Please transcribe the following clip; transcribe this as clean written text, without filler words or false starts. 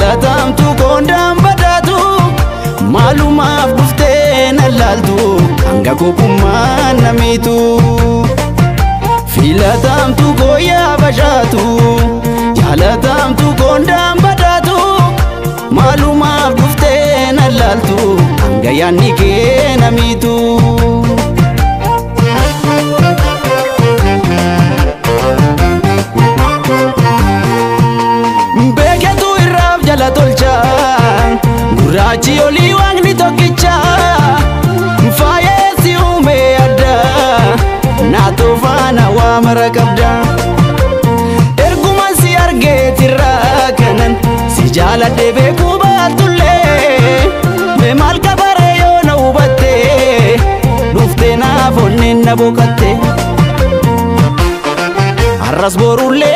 jaalatamtu gondaan badatu maalumaaf dhuftee nalaaltu hanga kopummaan namitu filatamtu gooyaa bashaatu jaalatamtu gondaan badatu maalumaaf dhuftee nalaaltu hanga yaanni kee namitu beeketu irraaf jala tolcha gurraachi olii waaqni tokkicha faayeessi uume adda naatoo faana waa mara qabda erguma si argeetirraa kanan si jaaladhe beekuu baatullee mee maal kabare yoo na hubatte dhuftee naaf onneen na boqatte har'as borullee